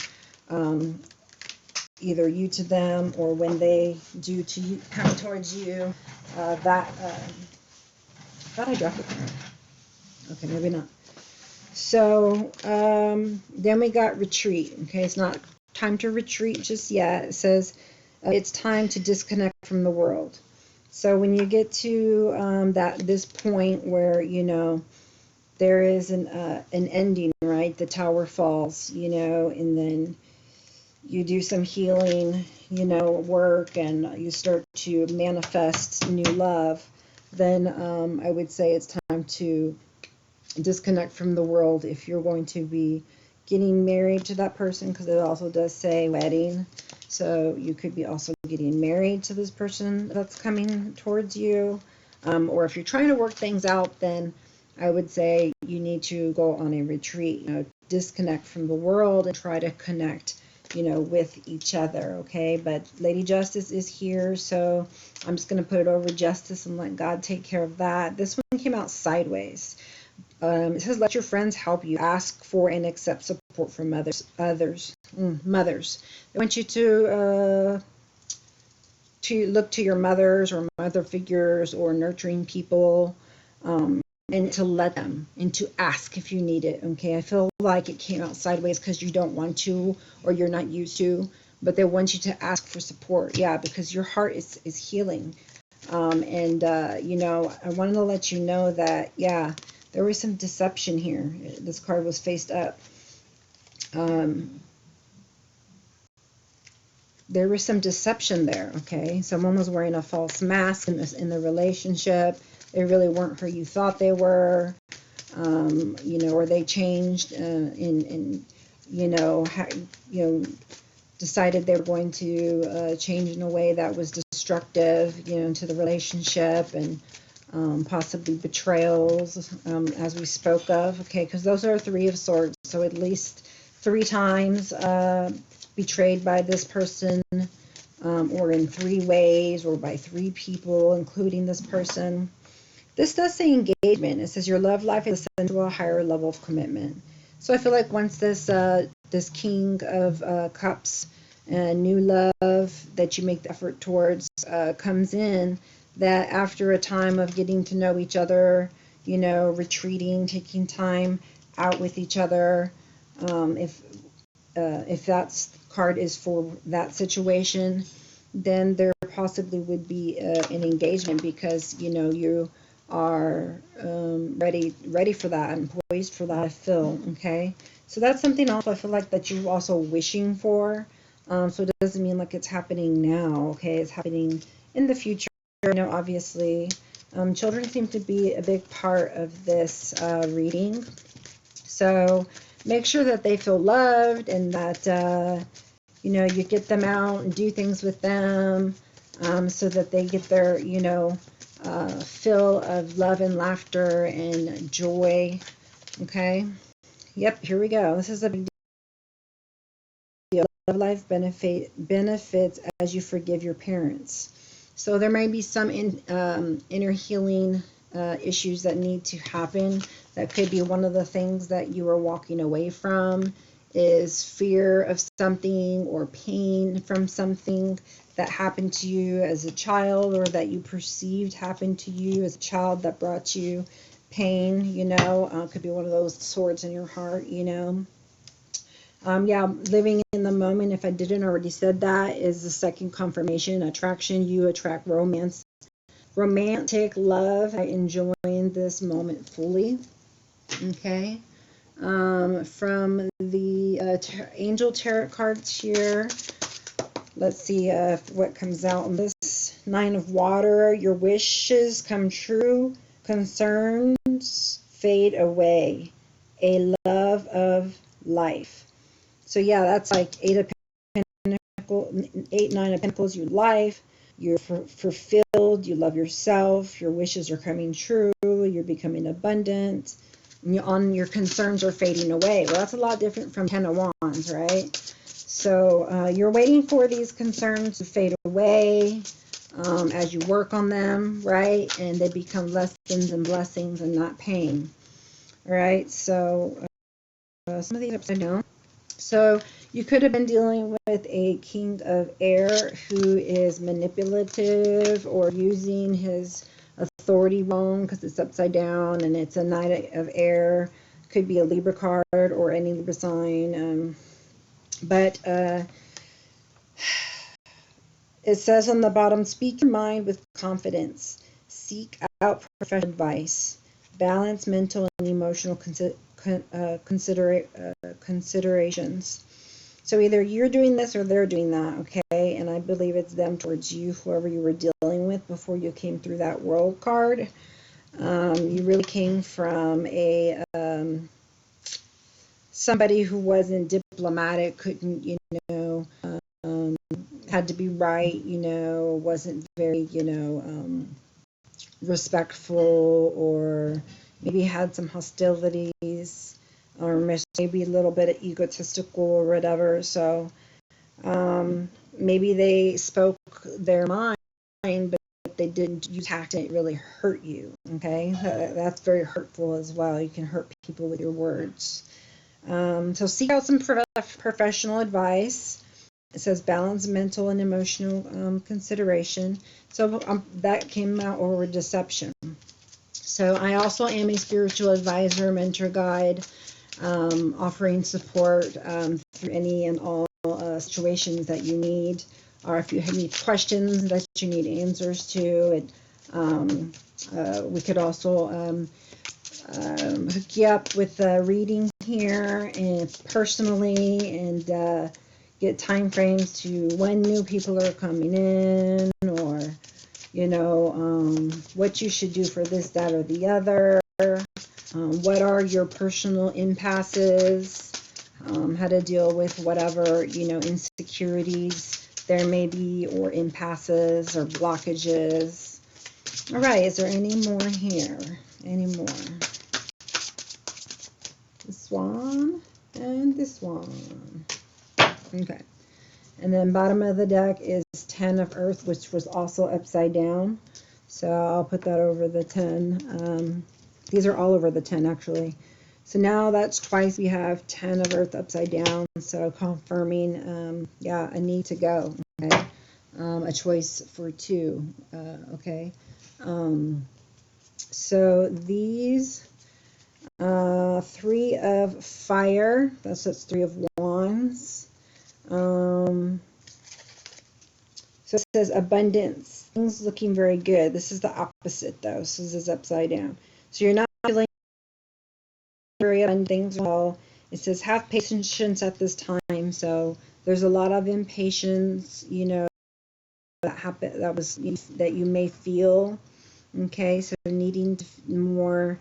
either you to them, or when they do to you, come towards you. Thought I dropped it. Okay, maybe not. So then we got retreat. Okay, it's not time to retreat just yet. It says it's time to disconnect from the world. So when you get to this point where there is an ending, right? The tower falls, and then you do some healing, work, and you start to manifest new love. Then I would say it's time to disconnect from the world if you're going to be getting married to that person, because it also does say wedding. So you could be also getting married to this person that's coming towards you. Or if you're trying to work things out, then I would say you need to go on a retreat, disconnect from the world and try to connect, with each other. Okay. But Lady Justice is here. So I'm just going to put it over Justice and let God take care of that. This one came out sideways. It says, let your friends help you. Ask for and accept support from mothers. I want you to look to your mothers or mother figures or nurturing people, and to let them, and to ask if you need it. Okay, I feel like it came out sideways because you don't want to, or you're not used to, but they want you to ask for support. Yeah, because your heart is healing. I wanted to let you know that, yeah, there was some deception here. This card was faced up. There was some deception there, okay? Someone was wearing a false mask in the relationship. They really weren't who you thought they were, or they changed decided they were going to change in a way that was destructive, to the relationship, and possibly betrayals, as we spoke of, okay, because those are 3 of Swords, so at least 3 times betrayed by this person, or in 3 ways, or by 3 people, including this person. This does say engagement. It says your love life is ascend to a higher level of commitment. So I feel like once this King of Cups, new love that you make the effort towards, comes in, that after a time of getting to know each other, retreating, taking time out with each other, if that card is for that situation, then there possibly would be an engagement, because you are ready for that and poised for that, I feel. Okay, so that's something else I feel like that you're also wishing for. So it doesn't mean like it's happening now. Okay, it's happening in the future. Obviously, children seem to be a big part of this reading. So make sure that they feel loved, and that you get them out and do things with them, so that they get their fill of love and laughter and joy. Okay. Yep. Here we go. This is a big deal. Love life benefits as you forgive your parents. So there may be some inner healing issues that need to happen. That could be one of the things that you are walking away from, is fear of something or pain from something that happened to you as a child, or that you perceived happened to you as a child that brought you pain. Could be one of those swords in your heart. Living in the moment, if I didn't already said that, is the second confirmation. Attraction, you attract romance. romantic love, enjoying this moment fully. Okay. From the angel tarot cards here, let's see what comes out on this. Nine of Water. Your wishes come true. Concerns fade away. A love of life. So yeah, that's like Eight of Pentacles, 8, 9 of Pentacles. You life. You're fulfilled. You love yourself. Your wishes are coming true. You're becoming abundant. Your concerns are fading away. Well, that's a lot different from Ten of Wands, right? So you're waiting for these concerns to fade away as you work on them, right? And they become lessons and blessings and not pain. All right, so some of these upside down. So you could have been dealing with a King of Air who is manipulative or using his authority wrong because it's upside down and it's a Knight of Air. Could be a Libra card or any Libra sign. But it says on the bottom, speak your mind with confidence. Seek out professional advice. Balance mental and emotional considerations. So either you're doing this or they're doing that, okay? And I believe it's them towards you, whoever you were dealing with before you came through that World card. You really came from a somebody who wasn't diplomatic, couldn't, had to be right, wasn't very, respectful, or maybe had some hostilities, or maybe a little bit egotistical or whatever. So maybe they spoke their mind, but they didn't use tact and it really hurt you. Okay, that's very hurtful as well. You can hurt people with your words. So seek out some professional advice. It says balance mental and emotional consideration. So that came out over deception. So I also am a spiritual advisor, mentor, guide, offering support through any and all situations that you need, or if you have any questions that you need answers to. We could also hook you up with a reading here and personally, and get time frames to when new people are coming in, or what you should do for this, that, or the other. What are your personal impasses? How to deal with whatever insecurities there may be, or impasses or blockages. All right, is there any more here? Any more? This one and this one. Okay. And then bottom of the deck is 10 of Earth, which was also upside down. So I'll put that over the 10. These are all over the 10, actually. So now that's twice we have 10 of Earth upside down. So confirming, a need to go. Okay. A choice for 2. Okay. So these 3 of Fire. That's 3 of Wands. So it says abundance. Things looking very good. This is the opposite, though. So this is upside down. So you're not feeling very abundant things well. It says have patience at this time. So there's a lot of impatience, that you may feel. Okay, so needing more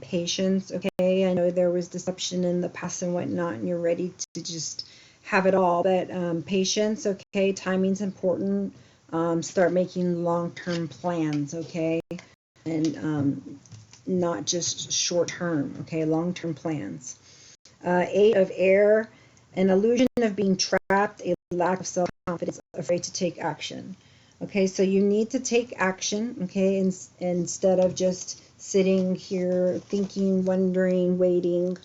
patience. Okay, I know there was deception in the past and whatnot, and you're ready to just have it all, but patience. Okay, timing's important. Start making long-term plans. Okay, and not just short-term. Okay, long-term plans. 8 of Air, an illusion of being trapped, a lack of self-confidence, afraid to take action. Okay, so you need to take action. Okay, instead of just sitting here thinking, wondering, waiting.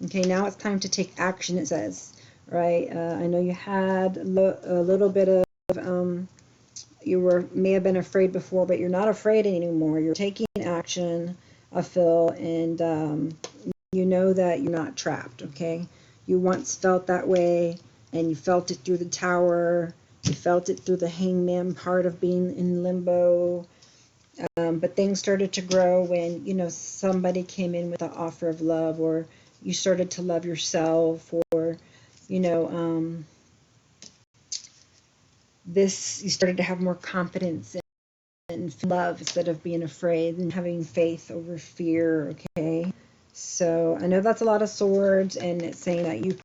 Okay, now it's time to take action, it says. Right, I know you had a little bit of, you may have been afraid before, but you're not afraid anymore. You're taking action, I feel, and you know that you're not trapped, okay? You once felt that way, and you felt it through the Tower. You felt it through the Hangman part of being in limbo. But things started to grow when, somebody came in with an offer of love, or you started to love yourself, or, you know, you started to have more confidence and love instead of being afraid, and having faith over fear, okay? So I know that's a lot of swords, and it's saying that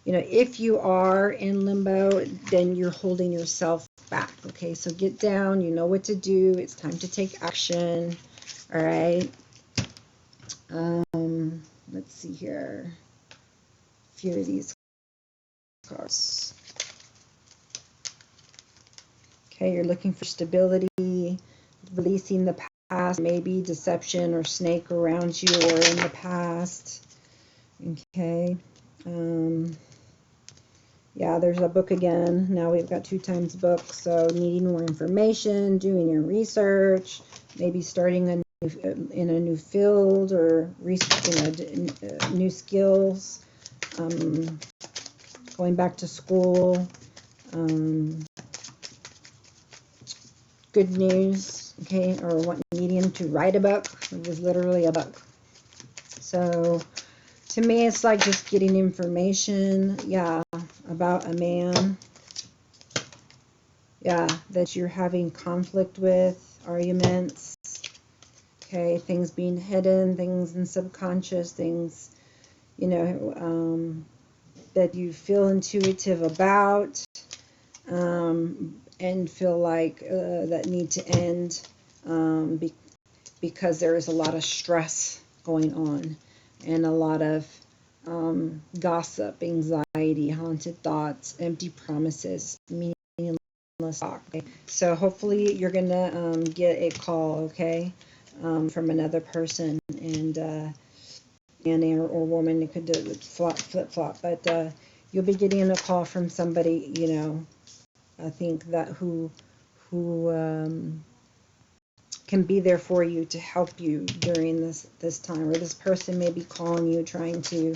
if you are in limbo, then you're holding yourself back, okay? So get down, you know what to do. It's time to take action, all right? Let's see here. A few of these cards. Okay, you're looking for stability, releasing the past, maybe deception or snake around you or in the past. Okay. Yeah, there's a book again. Now we've got 2 times book. So needing more information, doing your research, maybe starting in a new field, or new skills, going back to school. Good news, okay, or needing to write a book. It was literally a book. So to me, it's like just getting information, yeah, about a man, yeah, that you're having conflict with, arguments, okay, things being hidden, things in subconscious, things, that you feel intuitive about, and feel like that need to end, because there is a lot of stress going on, and a lot of gossip, anxiety, haunted thoughts, empty promises, meaningless talk. Okay? So hopefully you're gonna get a call, okay, from another person, and man or woman. It could do flip flop, but you'll be getting a call from somebody, I think that who can be there for you to help you during this time, or this person may be calling you, trying to,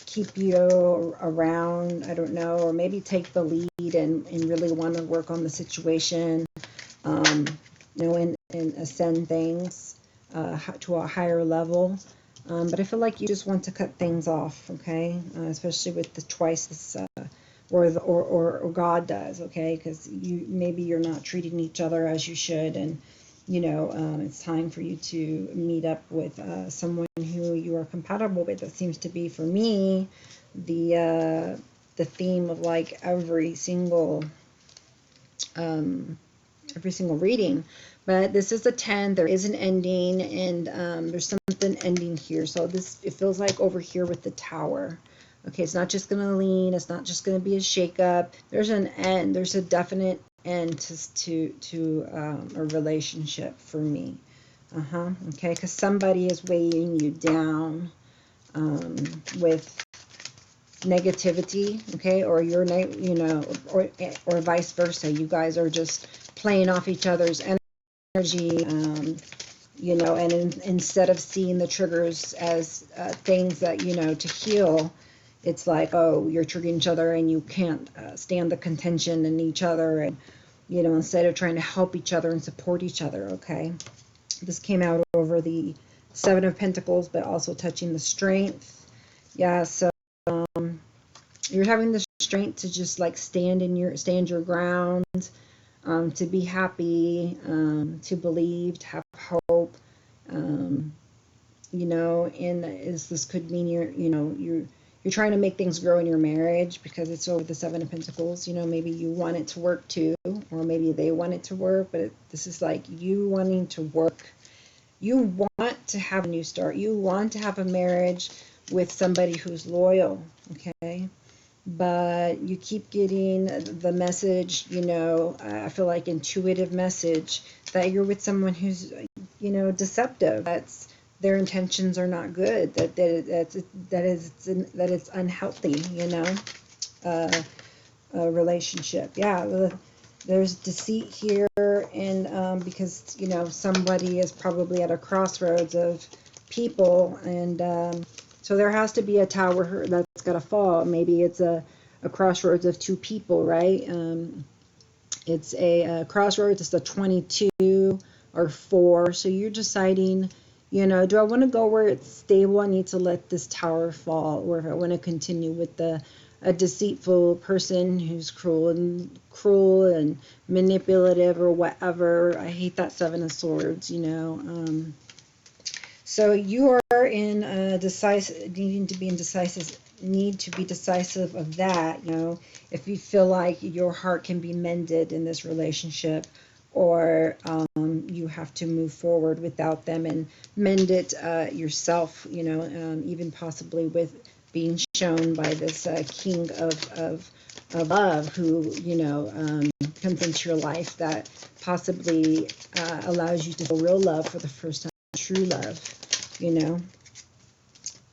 keep you around, I don't know, or maybe take the lead and really want to work on the situation, and ascend things to a higher level. But I feel like you just want to cut things off, okay? Especially with the twice, or God does, okay? Because maybe you're not treating each other as you should, and it's time for you to meet up with someone who you are compatible with. That seems to be, for me, the theme of like every single reading. But this is a 10. There is an ending, and there's something ending here. So it feels like over here with the Tower. Okay, it's not just going to lean. It's not just going to be a shakeup. There's an end. There's a definite end to a relationship for me. Okay, because somebody is weighing you down with negativity, okay, or or vice versa. You guys are just playing off each other's energy, and instead of seeing the triggers as things that, to heal, it's like, oh, you're triggering each other, and you can't stand the contention in each other, and, instead of trying to help each other and support each other, okay? This came out over the 7 of Pentacles, but also touching the strength. Yeah, so you're having the strength to just like stand your ground, to be happy, to believe, to have hope, and this could mean you're trying to make things grow in your marriage, because it's over the 7 of Pentacles. Maybe you want it to work too, or maybe they want it to work, but this is like you wanting to work. You want to have a new start. You want to have a marriage with somebody who's loyal, okay? But you keep getting the message, I feel like intuitive message, that you're with someone who's, deceptive. That's their intentions are not good. That it's unhealthy, a relationship. Yeah, there's deceit here, and because somebody is probably at a crossroads of people, and so there has to be a tower that's got to fall. Maybe it's a crossroads of 2 people, right? It's a crossroads. It's a 22 or 4. So you're deciding, do I want to go where it's stable? I need to let this tower fall, or if I want to continue with a deceitful person who's cruel and manipulative or whatever. I hate that 7 of Swords. So you are in need to be decisive of that. If you feel like your heart can be mended in this relationship, or you have to move forward without them and mend it yourself, even possibly with being shown by this king of love who, comes into your life, that possibly allows you to feel real love for the first time, true love,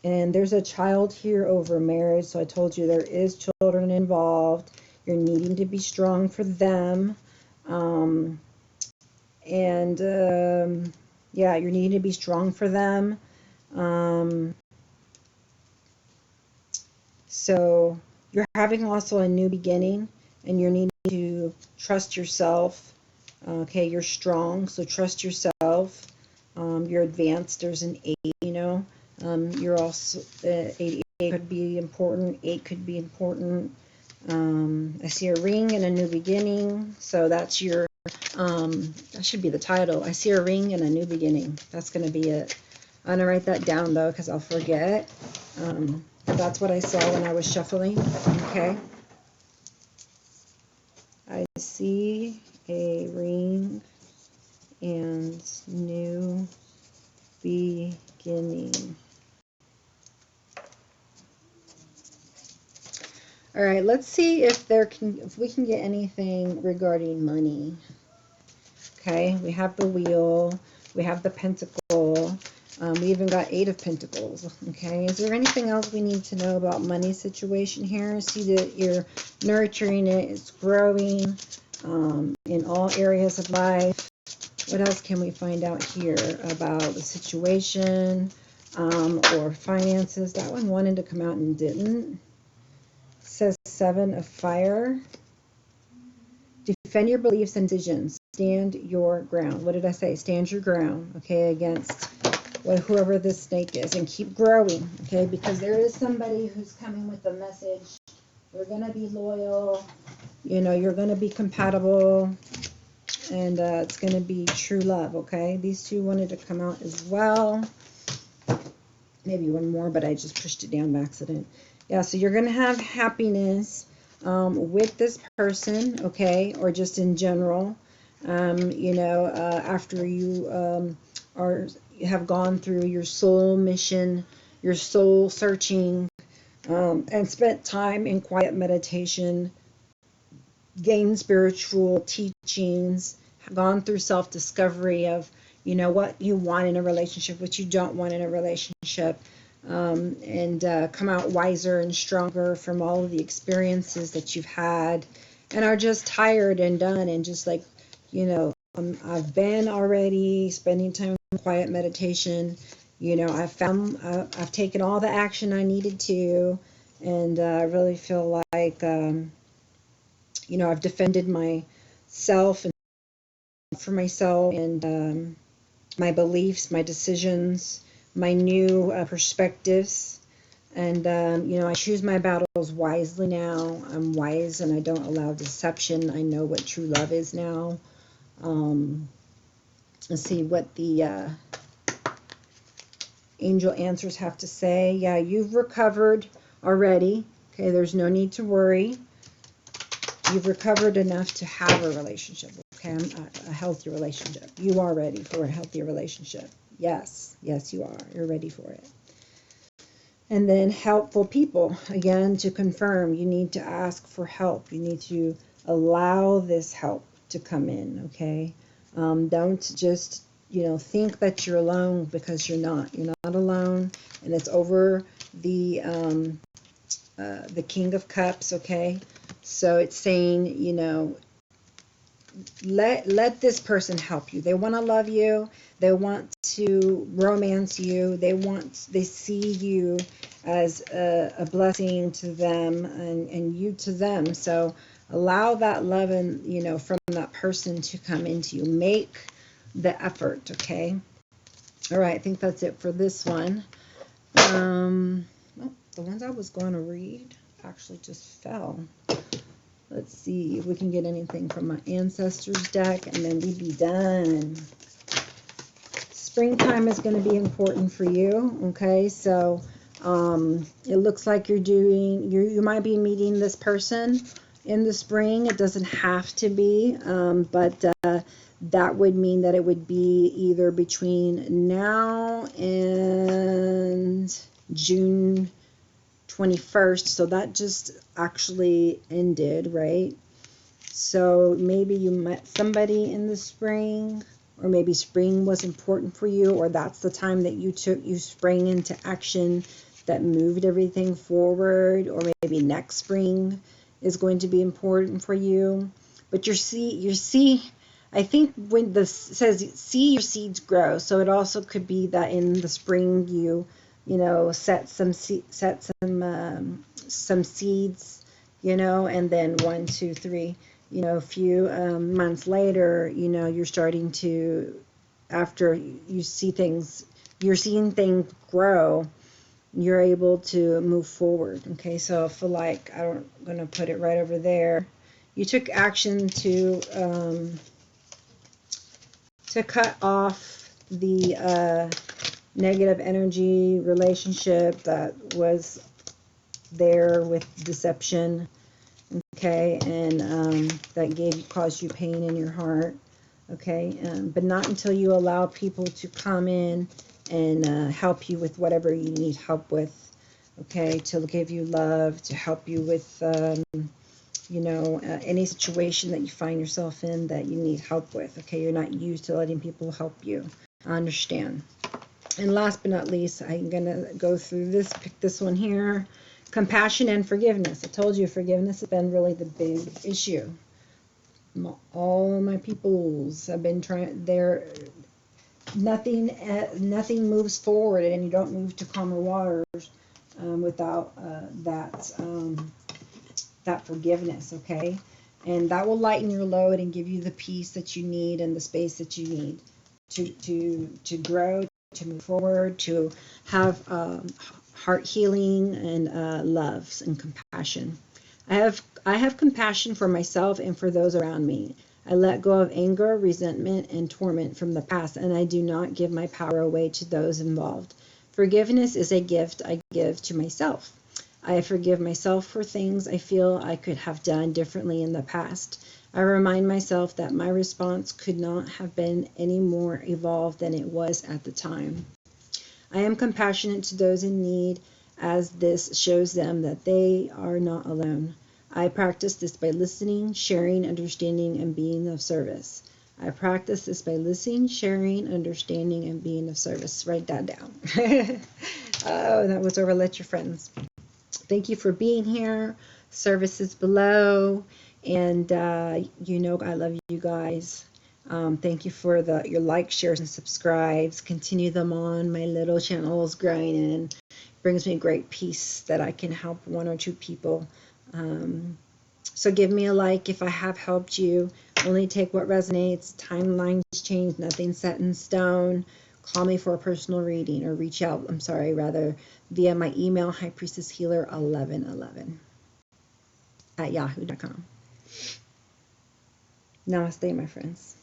And there's a child here over marriage. So I told you there is children involved. You're needing to be strong for them. Yeah, you're needing to be strong for them. So you're having also a new beginning, and you're needing to trust yourself. Okay, you're strong, so trust yourself. You're advanced. There's an 8, you're also 8 could be important. 8 could be important. I see a ring and a new beginning. So that's your that should be the title. I see a ring and a new beginning. That's going to be it. I'm going to write that down though, because I'll forget. That's what I saw when I was shuffling. Okay. I see a ring and new beginning. All right, let's see if we can get anything regarding money. Okay, we have the Wheel, we have the Pentacle, we even got 8 of Pentacles. Okay, is there anything else we need to know about money situation here? See that you're nurturing it, it's growing in all areas of life. What else can we find out here about the situation or finances? That one wanted to come out and didn't. It says 7 of Fire. Defend your beliefs and decisions. Stand your ground. What did I say? Stand your ground, okay, against whoever this snake is, and keep growing, okay, because there is somebody who's coming with a message. You're going to be loyal, you're going to be compatible, and it's going to be true love, okay? These two wanted to come out as well. Maybe one more, but I just pushed it down by accident. Yeah, so you're going to have happiness with this person, okay, or just in general, after you have gone through your soul mission, your soul searching, and spent time in quiet meditation, gained spiritual teachings, gone through self-discovery of, what you want in a relationship, what you don't want in a relationship, and come out wiser and stronger from all of the experiences that you've had, and are just tired and done, and just like, I've been already spending time in quiet meditation. I've taken all the action I needed to, and I really feel like, I've defended myself and for myself, and my beliefs, my decisions, my new perspectives, and I choose my battles wisely now. I'm wise and I don't allow deception. I know what true love is now. Let's see what the angel answers have to say. Yeah, you've recovered already. Okay, there's no need to worry. You've recovered enough to have a relationship. Okay, a healthy relationship. You are ready for a healthy relationship. Yes, you are. You're ready for it. And then helpful people. Again, to confirm, you need to ask for help. You need to allow this help to come in, okay? Don't just, think that you're alone, because you're not. You're not alone, and it's over the King of Cups, okay? So it's saying, let this person help you. They want to love you. They want to romance you. They see you as a blessing to them, and you to them. So Allow that love and, you know, from that person to come into you. Make the effort, okay? All right, I think that's it for this one. Oh, the ones I was going to read actually just fell. Let's see if we can get anything from my ancestors deck, and then we'd be done. Springtime is going to be important for you, okay? So it looks like you might be meeting this person in the spring. It doesn't have to be, but that would mean that it would be either between now and June 21st. So that just actually ended, right? So maybe you met somebody in the spring, or maybe spring was important for you, or that's the time that you sprang into action that moved everything forward, or maybe next spring is going to be important for you. But your seed, I think when this says see your seeds grow, so it also could be that in the spring you know, set some seeds, you know, and then 1, 2, 3, you know, a few months later, you know, you're starting to, after you see things, you're seeing things grow, you're able to move forward. Okay, so I feel like I'm going to put it right over there. You took action to cut off the negative energy relationship that was there with deception, okay, and that caused you pain in your heart, okay, but not until you allow people to come in and help you with whatever you need help with, okay, to give you love, to help you with you know, any situation that you find yourself in that you need help with, okay. You're not used to letting people help you. I understand. And last but not least, I'm going to go through this, pick this one here. Compassion and forgiveness. I told you forgiveness has been really the big issue. All my peoples have been trying, nothing moves forward, and you don't move to calmer waters without that forgiveness, okay? And that will lighten your load and give you the peace that you need and the space that you need to grow, to move forward, to have heart healing and love and compassion. I have compassion for myself and for those around me. I let go of anger, resentment, and torment from the past, and I do not give my power away to those involved. Forgiveness is a gift I give to myself. I forgive myself for things I feel I could have done differently in the past. I remind myself that my response could not have been any more evolved than it was at the time. I am compassionate to those in need, as this shows them that they are not alone. I practice this by listening, sharing, understanding, and being of service. I practice this by listening, sharing, understanding, and being of service. Write that down. Oh, that was over. Let your friends. Thank you for being here. Service is below. And you know I love you guys. Thank you for your likes, shares, and subscribes. Continue them on. My little channel is growing and brings me great peace that I can help 1 or 2 people. So give me a like if I have helped you. Only take what resonates. Timelines change. Nothing's set in stone. Call me for a personal reading, or reach out, via my email, highpriestesshealer1111 @yahoo.com. Namaste, my friends.